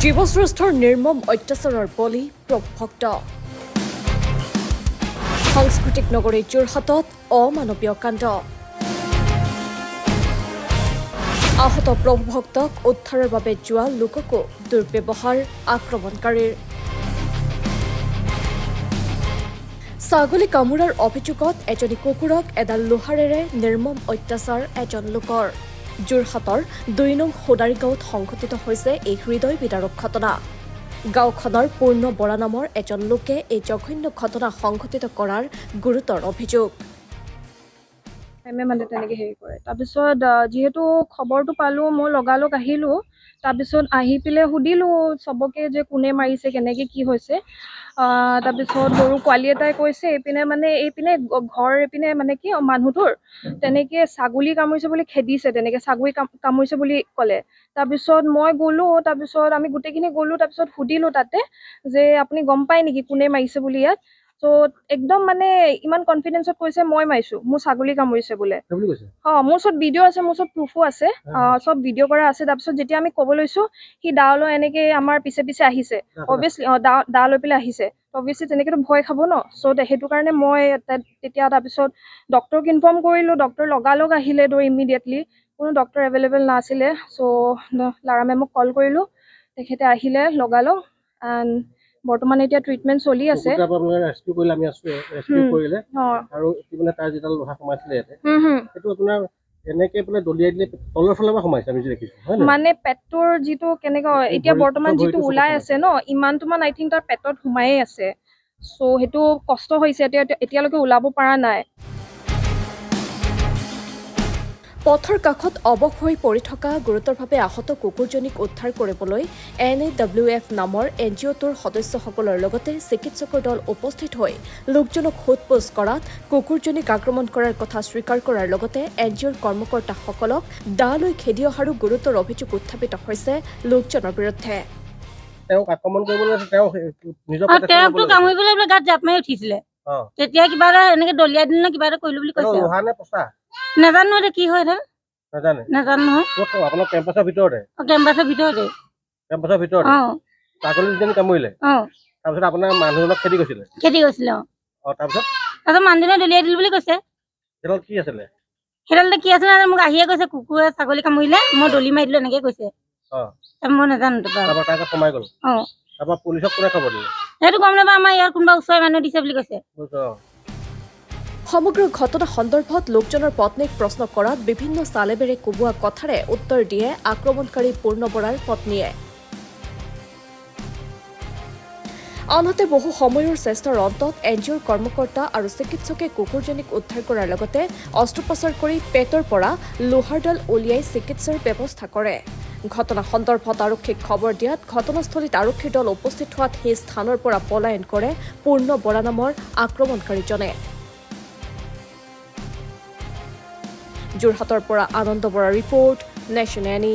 জীৱশ্ৰেষ্ঠৰ নিৰ্মম অত্যাচাৰৰ বলি প্ৰভুভক্ত সাংস্কৃতিক নগৰী যোৰহাটত অমানৱীয় কাণ্ড আহত প্ৰভুভক্তক উদ্ধাৰৰ বাবে যোৱা লোককো দুৰ্ব্যৱহাৰ আক্ৰমণকাৰীৰ ছাগলী কামোৰাৰ অভিযোগত এজনী কুকুৰক এডাল লোহাৰেৰে নিৰ্মম অত্যাচাৰ এজন লোকৰ যোৰহাটৰ ২ নং সোদাৰী গাঁৱত সংঘটিত হৈছে এই হৃদয় বিদাৰক ঘটনা গাঁওখনৰ পূৰ্ণ বৰা নামৰ এজন লোকে এই জঘন্য ঘটনা সংঘটিত কৰাৰ গুৰুতৰ অভিযোগ মানে তেনেকৈ হেৰি কৰে তাৰপিছত যিহেতু খবৰটো পালোঁ মই লগালগ আহিলোঁ তাৰপিছত আহি পেলাই সুধিলোঁ চবকে যে কোনে মাৰিছে কেনেকৈ কি হৈছে তাৰপিছত সৰু পোৱালি এটাই কৈছে এইপিনে ঘৰ এইপিনে মানে কি মানুহটোৰ তেনেকৈ ছাগলী কামুৰিছে বুলি খেদিছে তেনেকৈ ছাগলী কামুৰিছে বুলি ক'লে তাৰপিছত মই গ'লোঁ তাৰপিছত আমি গোটেইখিনি গ'লোঁ তাৰপিছত সুধিলোঁ তাতে যে আপুনি গম পায় নেকি কোনে মাৰিছে বুলি ইয়াত ত' একদম মানে ইমান কনফিডেন্সত কৈছে মই মাৰিছোঁ মোৰ ছাগলী কামুৰিছে বোলে মোৰ ওচৰত ভিডিঅ' আছে মোৰ ওচৰত প্ৰুফো আছে চব ভিডিঅ' কৰা আছে তাৰপিছত যেতিয়া আমি ক'ব লৈছোঁ সি দা লৈ এনেকৈ আমাৰ পিছে পিছে আহিছে অভিয়াছলি দা লৈ পেলাই আহিছে অভিয়াছলি তেনেকৈতো ভয় খাব ন চ' সেইটো কাৰণে মই তেতিয়া তাৰপিছত ডক্টৰক ইনফৰ্ম কৰিলোঁ ডক্টৰ লগালগ আহিলে ইমিডিয়েটলি কোনো ডক্টৰ এভেইলেবল নাছিলে চ' লাৰা মেমক কল কৰিলোঁ তেখেতে আহিলে লগালগ এণ্ড বৰ্তমান এতিয়া ট্ৰিটমেণ্ট চলি আছে মানে পেটটোৰ যিটো কেনেকৈ এতিয়া বৰ্তমান যিটো ওলাই আছে ন ইমানটোমান আই থিংক তাৰ পেটত সোমায়ে আছে চ' সেইটো কষ্ট হৈছে এতিয়ালৈকে ওলাব পৰা নাই পথৰ কাষত অৱশ হৈ পৰি থকা গুৰুতৰভাৱে আহত কুকুৰজনীক উদ্ধাৰ কৰিবলৈ NAWF নামৰ NGOটোৰ সদস্যসকলৰ লগতে চিকিৎসকৰ দল উপস্থিত হৈ লোকজনক সোধপোছ কৰাত কুকুৰজনীক আক্ৰমণ কৰাৰ কথা স্বীকাৰ কৰাৰ লগতে NGOৰ কৰ্মকৰ্তাসকলক দা লৈ খেদি অহাৰো গুৰুতৰ অভিযোগ উত্থাপিত হৈছে লোকজনৰ বিৰুদ্ধে তেওঁক আক্ৰমণ কৰিবলৈ তেওঁকতো কামুৰিবলৈ বোলে গাত জাপ মাৰি উঠিছিলে তেতিয়া কিবা এটা এনেকে দলিয়াই দিলে কিবা এটা কৰিলো বুলি কৈছে নাজানো এতিয়া কি হয় নাজানো নহয় আপোনাৰ কেম্পাছৰ ভিতৰতে ছাগলীজনী কামুৰিলে তাৰপিছত আপোনাৰ মানুহজনক খেদি গৈছিলে তাৰপিছত মানুহজনে দলিয়াই দিলো বুলি কৈছে সেইডাল কি আছিলে মোক আহিয়ে কৈছে কুকুৰে ছাগলী কামুৰিলে মই দলি মাৰি দিলো এনেকে কৈছে মই নাজানো সোমাই গ'ল তাৰপৰা পুলিচক কোনে খবৰ দিলে সেইটো গম নাপাওঁ আমাৰ ইয়াৰ কোনোবা ওচৰৰ মানুহ দিছে বুলি কৈছে সমগ্ৰ ঘটনা সন্দৰ্ভত লোকজনৰ পত্নীক প্ৰশ্ন কৰাত বিভিন্ন চালেবেৰে কোবোৱা কথাৰে উত্তৰ দিয়ে আক্ৰমণকাৰী পূৰ্ণ বৰাৰ পত্নীয়ে আনহাতে বহু সময়ৰ চেষ্টাৰ অন্তত NGOৰ কৰ্মকৰ্তা আৰু চিকিৎসকে কুকুৰজনীক উদ্ধাৰ কৰাৰ লগতে অস্ত্ৰোপচাৰ কৰি পেটৰ পৰা লোহাৰডাল উলিয়াই চিকিৎসাৰ ব্যৱস্থা কৰে ঘটনা সন্দৰ্ভত আৰক্ষীক খবৰ দিয়াত ঘটনাস্থলীত আৰক্ষীৰ দল উপস্থিত হোৱাত সেই স্থানৰ পৰা পলায়ন কৰে পূৰ্ণ বৰা নামৰ আক্ৰমণকাৰীজনে যোৰহাটৰ পৰা আনন্দ বৰা ৰিপৰ্ট নেশ্যন এনি